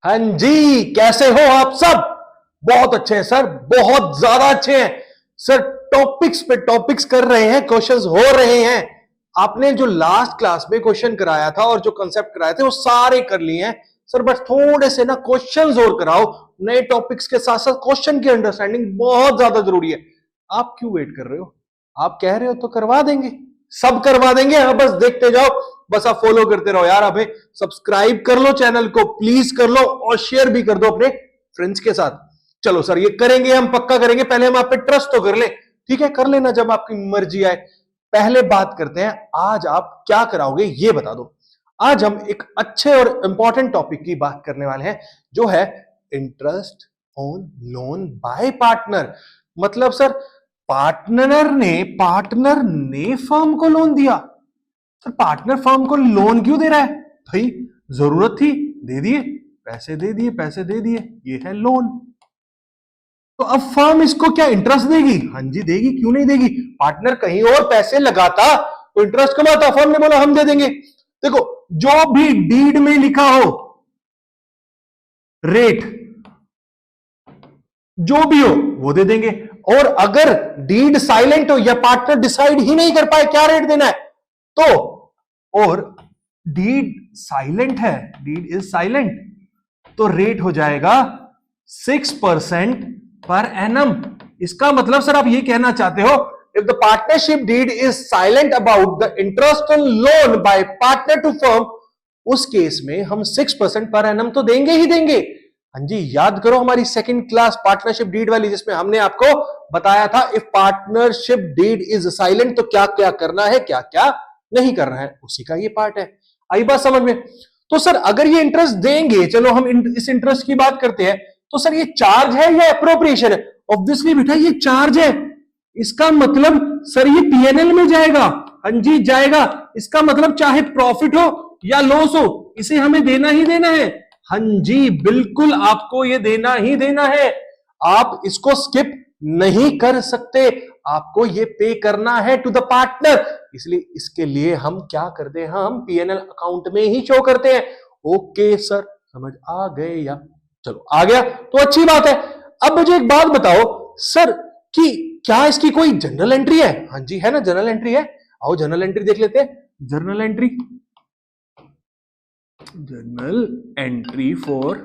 हाँ जी, कैसे हो आप सब? बहुत अच्छे हैं सर, बहुत ज्यादा अच्छे हैं सर। टॉपिक्स पे टॉपिक्स कर रहे हैं, क्वेश्चंस हो रहे हैं। आपने जो लास्ट क्लास में क्वेश्चन कराया था और जो कंसेप्ट कराए थे वो सारे कर लिए हैं सर। बस थोड़े से ना क्वेश्चंस और कराओ, नए टॉपिक्स के साथ साथ क्वेश्चन की अंडरस्टैंडिंग बहुत ज्यादा जरूरी है। आप क्यों वेट कर रहे हो? आप कह रहे हो तो करवा देंगे, सब करवा देंगे। हाँ, बस देखते जाओ, बस आप फॉलो करते रहो यार। अभी सब्सक्राइब कर लो चैनल को, प्लीज कर लो, और शेयर भी कर दो अपने फ्रेंड्स के साथ। चलो सर, ये करेंगे, हम पक्का करेंगे। पहले हम आप पे ट्रस्ट तो कर ले, ठीक है? कर लेना जब आपकी मर्जी आए। पहले बात करते हैं, आज आप क्या कराओगे ये बता दो। आज हम एक अच्छे और इंपॉर्टेंट टॉपिक की बात करने वाले हैं, जो है interest on loan by partner. मतलब सर, पार्टनर ने फर्म को लोन दिया। सर, पार्टनर फर्म को लोन क्यों दे रहा है? भाई जरूरत थी, दे दिए, पैसे दे दिए, ये है लोन। तो अब फर्म इसको क्या इंटरेस्ट देगी? हाँ जी देगी, क्यों नहीं देगी? पार्टनर कहीं और पैसे लगाता तो इंटरेस्ट कमाता, फर्म ने बोला हम दे देंगे। देखो, जो भी डीड में लिखा हो रेट, जो भी हो वो दे देंगे। और अगर डीड साइलेंट हो या पार्टनर डिसाइड ही नहीं कर पाए क्या रेट देना है तो, और डीड साइलेंट है, डीड इज साइलेंट, तो रेट हो जाएगा 6% पर एनम। इसका मतलब सर आप ये कहना चाहते हो, if the partnership deed is silent about the interest on loan by partner to firm, उस केस में हम 6% पर एनम तो देंगे ही देंगे। हाँ जी, याद करो हमारी सेकंड क्लास पार्टनरशिप डीड वाली, जिसमें हमने आपको बताया था if partnership deed is silent तो क्या क्या करना है, क्या क्या नहीं करना है। उसी का ये पार्ट है। आई बात समझ में? तो सर अगर ये इंटरेस्ट देंगे, चलो हम इस इंटरेस्ट की बात करते हैं, तो सर ये चार्ज है या एप्रोप्रिएशन है? ऑब्वियसली बेटा ये चार्ज है। इसका मतलब सर ये पीएनएल में जाएगा। हाँ जी जाएगा। इसका मतलब चाहे प्रॉफिट हो या लॉस हो, इसे हमें देना ही देना है। हाँ जी बिल्कुल, आपको ये देना ही देना है। आप इसको स्किप नहीं कर सकते, आपको ये पे करना है टू द पार्टनर। इसलिए इसके लिए हम क्या करते हैं, हम पीएनएल अकाउंट में ही शो करते हैं। ओके सर, समझ आ गए या? चलो आ गया तो अच्छी बात है। अब मुझे एक बात बताओ सर, कि क्या इसकी कोई जनरल एंट्री है? हाँ जी है ना, जनरल एंट्री है। आओ जनरल एंट्री देख लेते हैं। Journal entry, journal entry for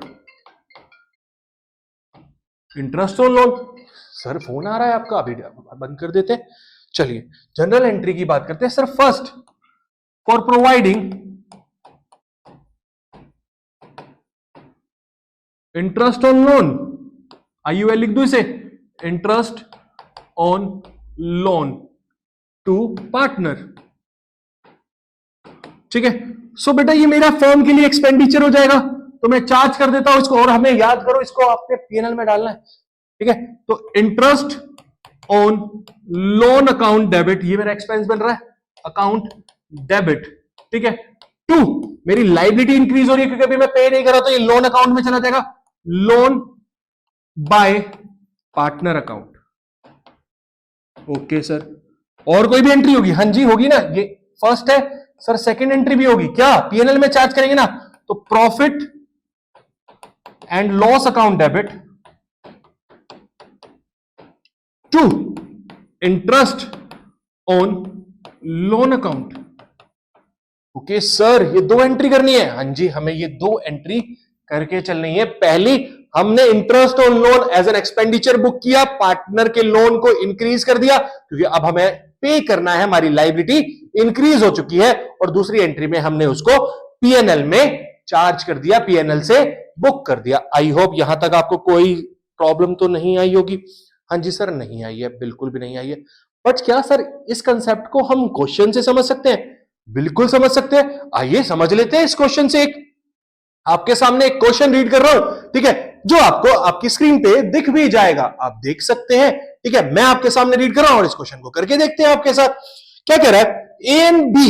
interest on loan. Sir phone आ रहा है आपका, अभी बंद कर देते हैं। चलिए जनरल एंट्री की बात करते हैं sir. First, for providing interest on loan, IUL लिख दो इसे, interest on loan to partner. ठीक है, सो बेटा ये मेरा फर्म के लिए एक्सपेंडिचर हो जाएगा, तो मैं चार्ज कर देता हूं इसको। और हमें याद करो, इसको आपने पीएनएल में डालना है। ठीक है, तो interest on loan account debit, ये मेरा एक्सपेंस बन रहा है, अकाउंट डेबिट। ठीक है, टू, मेरी लाइबिलिटी इंक्रीज हो रही है क्योंकि अभी मैं पे नहीं कर रहा, तो ये लोन अकाउंट में चला जाएगा, loan by partner account. Okay sir, और कोई भी एंट्री होगी? हाँ जी होगी ना, ये फर्स्ट है सर। सेकंड एंट्री भी होगी क्या? पीएनएल में चार्ज करेंगे ना, तो profit and loss account debit to interest on loan account. Okay sir, ये दो एंट्री करनी है। हाँ जी, हमें ये दो एंट्री करके चलनी है। पहली, हमने interest on loan as an expenditure book किया, पार्टनर के लोन को इंक्रीज कर दिया क्योंकि अब हमें पे करना है, हमारी लायबिलिटी इंक्रीज हो चुकी है। और दूसरी एंट्री में हमने उसको पीएनएल में चार्ज कर दिया, पीएनएल से बुक कर दिया। आई होप यहां तक आपको कोई प्रॉब्लम तो नहीं आई होगी। हाँ जी सर, नहीं आई है, बिल्कुल भी नहीं आई है। बट क्या सर इस कंसेप्ट को हम क्वेश्चन से समझ सकते हैं? बिल्कुल समझ सकते हैं। आइए समझ लेते हैं इस क्वेश्चन से। एक आपके सामने एक क्वेश्चन रीड कर रहा हूं, ठीक है, जो आपको आपकी स्क्रीन पे दिख भी जाएगा, आप देख सकते हैं। ठीक है, मैं आपके सामने रीड कर रहा हूं और इस क्वेश्चन को करके देखते हैं आपके साथ। क्या कह रहा है? A and be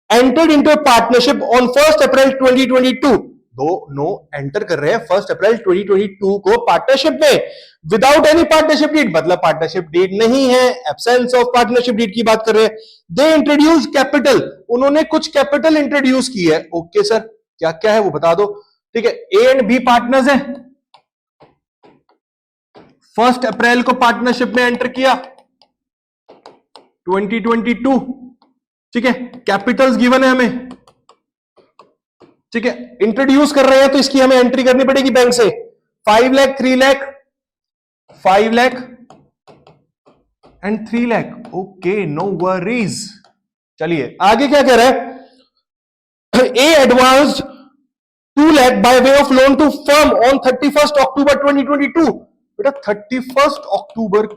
entered into partnership on 1 अप्रैल 2022। दोनों एंटर कर रहे हैं 1 अप्रैल 2022 को पार्टनरशिप में, विदाउट एनी पार्टनरशिप डीड, मतलब पार्टनरशिप डीड नहीं है, एब्सेंस ऑफ पार्टनरशिप डीड की बात कर रहे हैं। दे इंट्रोड्यूस कैपिटल, उन्होंने कुछ कैपिटल इंट्रोड्यूस की है। ओके सर, क्या क्या है वो बता दो। ठीक है, ए एंड बी पार्टनर्स हैं, 1 अप्रैल को पार्टनरशिप में एंटर किया 2022। ठीक है, कैपिटल्स गिवन है हमें, ठीक है, इंट्रोड्यूस कर रहे हैं तो इसकी हमें एंट्री करनी पड़ेगी बैंक से, 5 lakh, 3 lakh, 5 lakh and 3 lakh. Okay, no worries. चलिए आगे क्या कह रहा है, a advanced 2 lakh by way of loan to firm on 31 October 2022। बेटा 31 अक्टूबर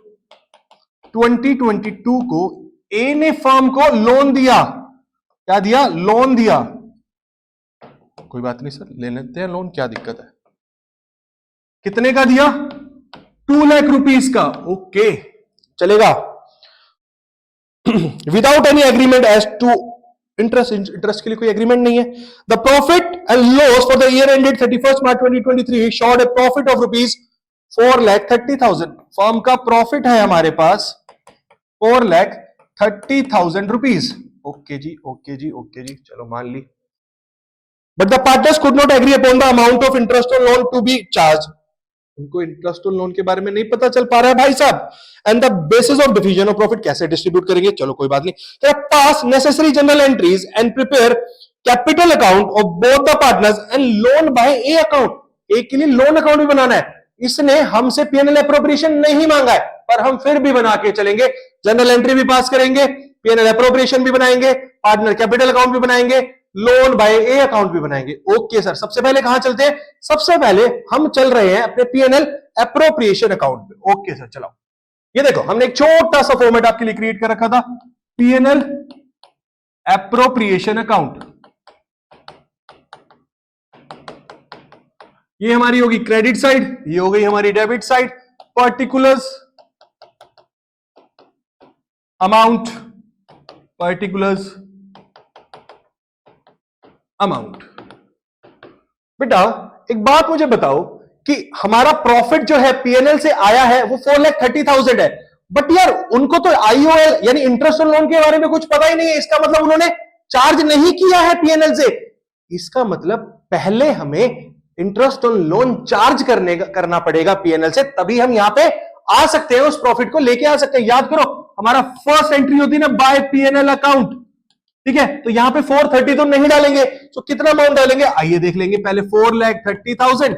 2022 को ए ने फर्म को लोन दिया, क्या दिया, लोन दिया। कोई बात नहीं सर, ले लेते हैं लोन, क्या दिक्कत है। कितने का दिया, 2 लाख रुपीस का। ओके, चलेगा। Without any agreement as to interest, interest के लिए कोई एग्रीमेंट नहीं है। The profit and loss for the year ended 31 March 2023 showed a profit of rupees 4,30,000। Firm का प्रॉफिट है हमारे पास 4,30,000 रुपीज। ओके जी, ओके जी, ओके जी, चलो मान ली। But the partners could not agree upon the amount of interest on loan to be charge. उनको इंटरेस्ट ऑन लोन के बारे में नहीं पता चल पा रहा है भाई साहब। And the basis of division of profit, कैसे डिस्ट्रीब्यूट करेंगे, चलो कोई बात नहीं। Pass necessary journal entries and prepare capital account of both the partners and loan by A account. A के लिए लोन अकाउंट भी बनाना है। इसने हमसे पीएनएल एप्रोप्रिएशन नहीं मांगा है, पर हम फिर भी बना के चलेंगे। जनरल एंट्री भी पास करेंगे, पीएनएल एप्रोप्रिएशन भी बनाएंगे, पार्टनर कैपिटल अकाउंट भी बनाएंगे, लोन बाय ए अकाउंट भी बनाएंगे। ओके सर, सबसे पहले कहां चलते हैं, सबसे पहले हम चल रहे हैं अपने पीएनएल एप्रोप्रिएशन अकाउंट पे। ओके सर, चलो ये देखो, हमने एक छोटा सा फॉर्मेट आपके लिए क्रिएट कर रखा था, पीएनएल एप्रोप्रिएशन अकाउंट। ये हमारी होगी क्रेडिट साइड, ये हो गई हमारी debit side. Particulars amount, particulars amount. बेटा एक बात मुझे बताओ कि हमारा प्रॉफिट जो है पीएनएल से आया है वो 4,30,000 है, बट यार उनको तो आईओएल यानी इंटरेस्ट ऑन लोन के बारे में कुछ पता ही नहीं है। इसका मतलब उन्होंने चार्ज नहीं किया है पीएनएल से। इसका मतलब पहले हमें इंटरेस्ट ऑन लोन चार्ज करना पड़ेगा पीएनएल से, तभी हम यहां पे आ सकते हैं, उस प्रॉफिट को लेके आ सकते हैं। याद करो, हमारा फर्स्ट एंट्री होती है ना बाय पीएनएल अकाउंट, ठीक है। तो यहां पे 430 तो नहीं डालेंगे, तो कितना अमाउंट डालेंगे, आइए देख लेंगे पहले। 4,30,000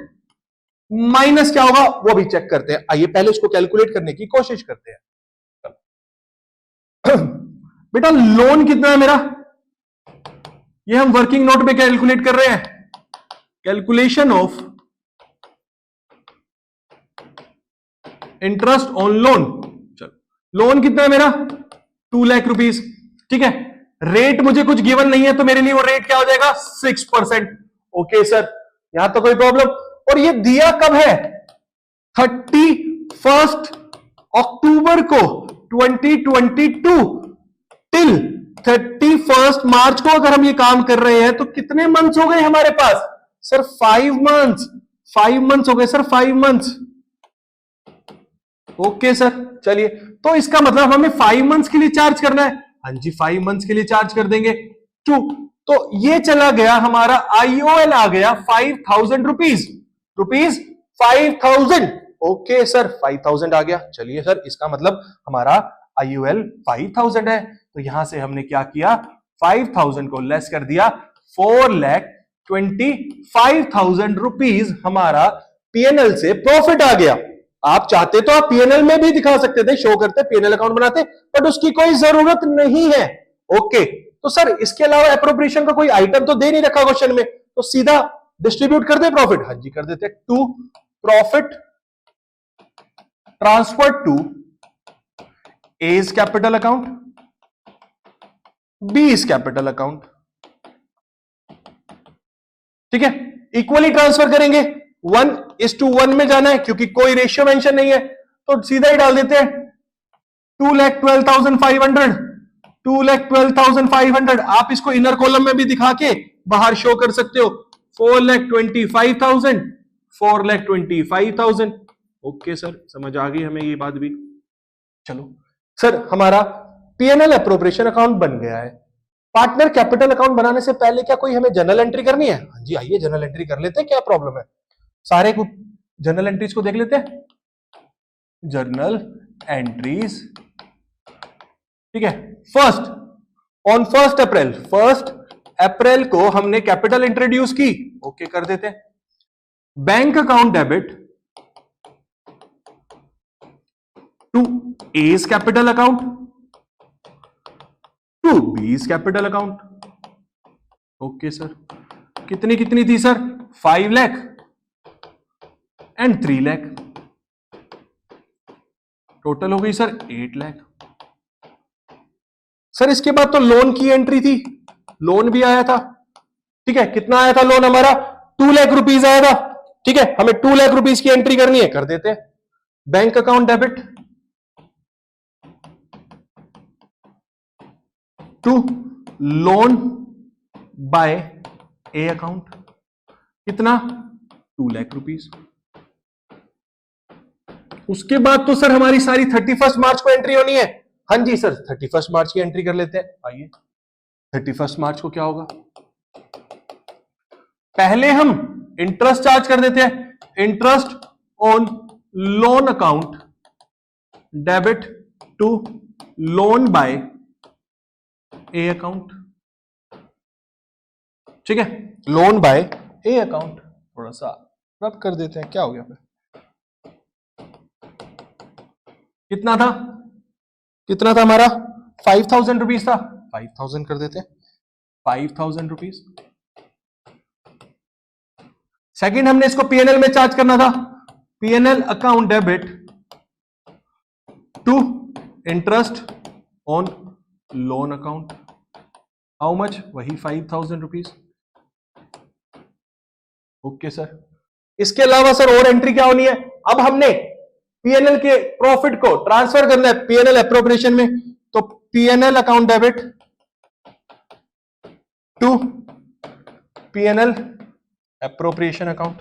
माइनस क्या होगा वो भी चेक करते हैं। आइए पहले उसको कैलकुलेट करने की कोशिश करते हैं। बेटा लोन कितना है मेरा, ये हम वर्किंग नोट में कैलकुलेट कर रहे हैं। Calculation of interest on loan. चलो लोन कितना है मेरा, 2 लाख रुपीस, ठीक है। रेट मुझे कुछ गिवन नहीं है, तो मेरे लिए वो रेट क्या हो जाएगा, 6%। ओके सर, यहां तो कोई प्रॉब्लम। और ये दिया कब है, 31 अक्टूबर को 2022 टिल 31 मार्च को अगर हम ये काम कर रहे हैं तो कितने मंथ्स हो गए हमारे पास, सर 5 मंथ्स। 5 मंथ्स हो गए सर, 5 मंथ्स। ओके सर, चलिए तो इसका मतलब हमें 5 मंथ्स के लिए चार्ज करना है। हाँ जी, 5 मंथ्स के लिए चार्ज कर देंगे 2। तो ये चला गया हमारा आईओएल आ गया 5,000 रुपीज, 5,000। ओके सर, 5,000 आ गया। चलिए सर, इसका मतलब हमारा आईओएल 5,000 है। तो यहां से हमने क्या किया, 5,000 को लेस कर दिया, 4,25,000 रुपीज हमारा पीएनएल से प्रॉफिट आ गया। आप चाहते तो आप पीएनएल में भी दिखा सकते थे, शो करते, पीएनएल अकाउंट बनाते, बट उसकी कोई जरूरत नहीं है। ओके, तो सर इसके अलावा एप्रोप्रिएशन का कोई आइटम तो दे नहीं रखा क्वेश्चन में, तो सीधा डिस्ट्रीब्यूट कर दे प्रॉफिट। हाँ जी कर देते, to profit transfer to A's capital account, B's capital account, ठीक है। इक्वली ट्रांसफर करेंगे, 1:1 में जाना है क्योंकि कोई रेशियो मेंशन नहीं है, तो सीधा ही डाल देते हैं 2,12,500, 2,12,500। आप इसको इनर कॉलम में भी दिखा के बाहर शो कर सकते हो, 4,25,000, 4,25,000। ओके सर, समझ आ गई हमें ये बात भी। चलो सर, हमारा पीएनएल एप्रोप्रिएशन अकाउंट बन गया है। पार्टनर कैपिटल अकाउंट बनाने से पहले क्या कोई हमें जर्नल एंट्री करनी है? हाँ जी, आइए जर्नल एंट्री कर लेते हैं, क्या प्रॉब्लम है। सारे को जर्नल एंट्रीज को देख लेते हैं। जर्नल एंट्रीज, ठीक है। फर्स्ट, ऑन 1 अप्रैल को हमने कैपिटल इंट्रोड्यूस की, ओके कर देते हैं। Bank account debit to A's capital account to B's capital account, okay sir. कितनी कितनी थी sir? 5 lakh and 3 lakh, total हो गई सर 8 लाख। सर इसके बाद तो लोन की एंट्री थी, लोन भी आया था, ठीक है। कितना आया था लोन हमारा? 2 लाख रुपीज आया था, ठीक है। हमें 2 लाख रुपीज की एंट्री करनी है, कर देते हैं। Bank account debit to loan by A account, कितना? 2 लाख रुपीज। उसके बाद तो सर हमारी सारी 31 मार्च को एंट्री होनी है। हाँ जी सर, 31 मार्च की एंट्री कर लेते हैं। आइए 31 मार्च को क्या होगा? पहले हम इंटरेस्ट चार्ज कर देते हैं। Interest on loan account debit to loan by A account, ठीक है। लोन बाय ए अकाउंट, थोड़ा सा रब कर देते हैं, क्या हो गया फिर? कितना था? कितना था हमारा? 5,000 रुपीज था, 5,000 कर देते हैं। 5,000 रुपीज। सेकंड, हमने इसको पीएनएल में चार्ज करना था। PNL account debit to interest on loan account, how much? वही 5,000 रुपीज, ओके सर। इसके अलावा सर और एंट्री क्या होनी है? अब हमने पीएनएल के प्रॉफिट को ट्रांसफर करना है पीएनएल एप्रोप्रिएशन में, तो PNL account debit to PNL appropriation account.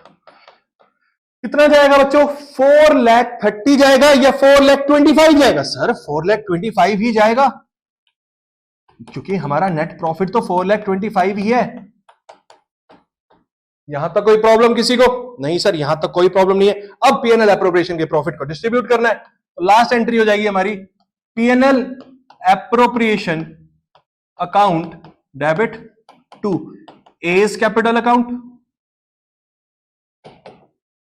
कितना जाएगा बच्चों? 4,30,000 जाएगा या 4,25,000 जाएगा? सर 4,25,000 ही जाएगा, क्योंकि हमारा नेट प्रॉफिट तो 4,25,000 ही है। यहां तक कोई प्रॉब्लम किसी को? नहीं सर, यहां तक कोई प्रॉब्लम नहीं है। अब पीएनएल एप्रोप्रिएशन के प्रॉफिट को डिस्ट्रीब्यूट करना है, तो लास्ट एंट्री हो जाएगी हमारी PNL appropriation account debit to A's capital account,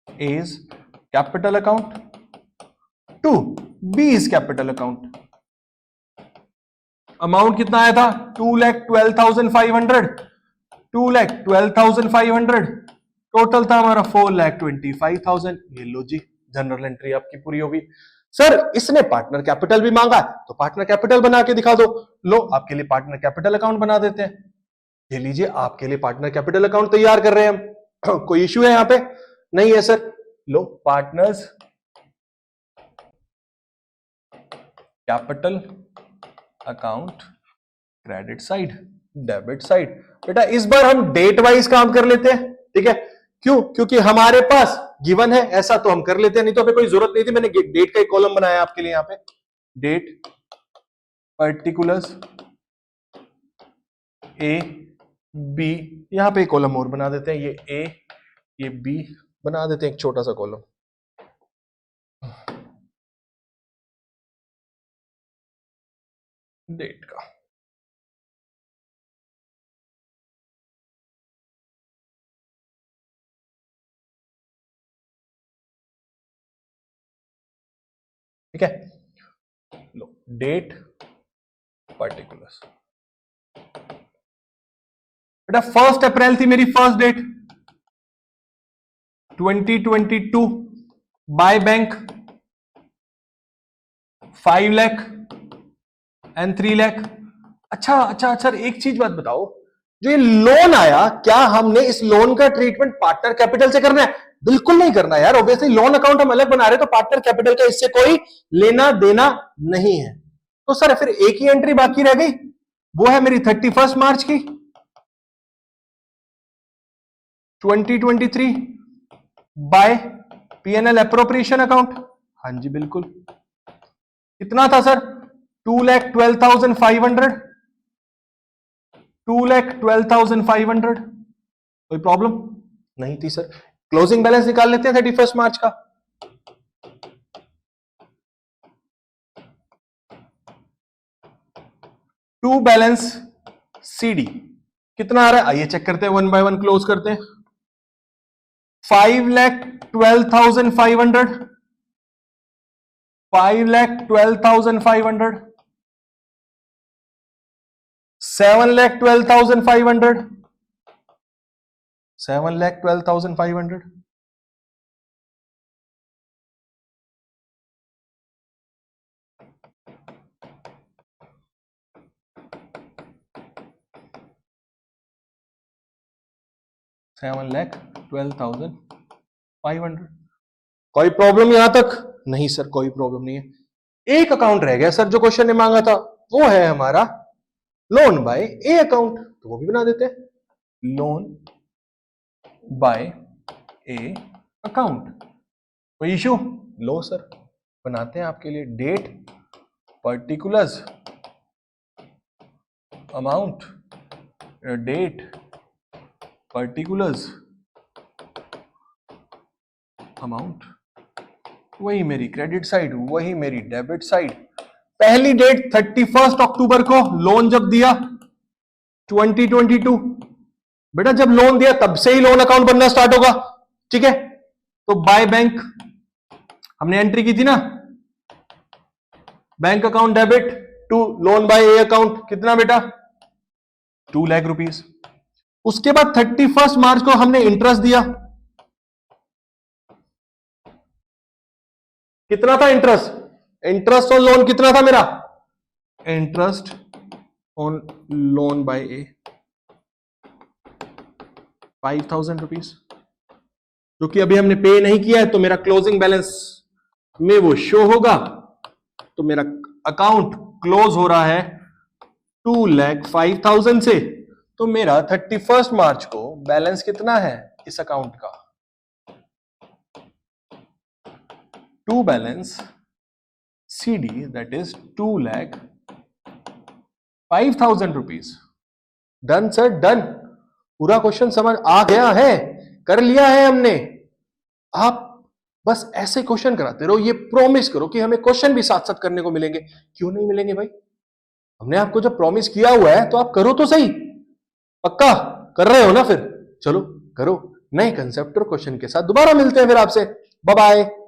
A's capital account to B's capital account. Amount कितना आया था? 2,12,500, 2,12,500। टोटल था हमारा 4,25,000। ये लो जी, जनरल एंट्री आपकी पूरी होगी। सर इसने पार्टनर कैपिटल भी मांगा, तो पार्टनर कैपिटल बना के दिखा दो। लो, आपके लिए पार्टनर कैपिटल अकाउंट बना देते हैं। ये लीजिए, आपके लिए पार्टनर कैपिटल अकाउंट तैयार कर रहे हैं हम। कोई इश्यू है यहां पे? नहीं है सर। लो, partners capital account, credit side, debit side. बेटा इस बार हम डेट वाइज काम कर लेते हैं, ठीक है। क्यों? क्योंकि हमारे पास गिवन है, ऐसा तो हम कर लेते हैं, नहीं तो हमें कोई जरूरत नहीं थी। मैंने डेट का एक कॉलम बनाया आपके लिए, यहां पे डेट पर्टिकुलर्स ए बी, यहां पे एक कॉलम और बना देते हैं। ये ए, ये बी बना देते हैं, एक छोटा सा कॉलम। डेट का ठीक है। लो, डेट पर्टिकुलर्स। बेटा 1 अप्रैल थी मेरी first date 2022। By bank 5 lakh and 3 lakh. अच्छा, एक चीज बात बताओ, जो ये लोन आया, क्या हमने इस लोन का ट्रीटमेंट पार्टनर कैपिटल से करना है? बिल्कुल नहीं करना यार। ऑब्वियसली लोन अकाउंट हम अलग बना रहे हैं, तो पार्टनर कैपिटल का इससे कोई लेना देना नहीं है। तो सर फिर एक ही एंट्री बाकी रह गई, वो है मेरी 31 मार्च की 2023 बाय पीएनएल एप्रोप्रिएशन अकाउंट। हाँ जी बिल्कुल। कितना था सर? 2,12,500। 2,12,500। कोई प्रॉब्लम नहीं थी सर। क्लोजिंग बैलेंस निकाल लेते हैं 31 मार्च का। टू बैलेंस सीडी कितना आ रहा है, आइए चेक करते हैं, 1 बाय 1 क्लोज करते हैं। 5,12,500, 5,12,500, 7,12,500, 7,12,500, 7,12,500। कोई प्रॉब्लम यहां तक? नहीं सर कोई प्रॉब्लम नहीं है। एक अकाउंट रह गया सर जो क्वेश्चन ने मांगा था, वो है हमारा लोन बाय ए अकाउंट, तो वो भी बना देते हैं। लोन बाय ए अकाउंट, कोई इशू? लो सर बनाते हैं आपके लिए। Date, particulars, amount, date, particulars, amount, वही मेरी क्रेडिट साइड, वही मेरी डेबिट साइड। पहली डेट 31 अक्टूबर को लोन जब दिया 2022, बेटा जब लोन दिया तब से ही लोन अकाउंट बनना स्टार्ट होगा, ठीक है। तो बाय बैंक हमने एंट्री की थी ना, bank account debit to loan by A account, कितना बेटा 2 लाख रुपीस। उसके बाद 31 मार्च को हमने इंटरेस्ट दिया, कितना था इंटरेस्ट? इंटरेस्ट ऑन लोन कितना था मेरा? Interest on loan by A 5,000 rupees, जो कि अभी हमने पे नहीं किया है, तो मेरा क्लोजिंग बैलेंस में वो शो होगा। तो मेरा अकाउंट क्लोज हो रहा है 2,05,000 से। तो मेरा 31 मार्च को बैलेंस कितना है इस अकाउंट का? To balance CD that is 2,05,000 rupees. Done sir done, पूरा क्वेश्चन समझ आ गया है, कर लिया है हमने। आप बस ऐसे क्वेश्चन कराते रहो, ये प्रॉमिस करो कि हमें क्वेश्चन भी साथ साथ करने को मिलेंगे। क्यों नहीं मिलेंगे भाई, हमने आपको जब प्रॉमिस किया हुआ है तो आप करो तो सही। पक्का कर रहे हो ना? फिर चलो करो। नए कंसेप्ट और क्वेश्चन के साथ दोबारा मिलते हैं फिर आपसे। Bye bye.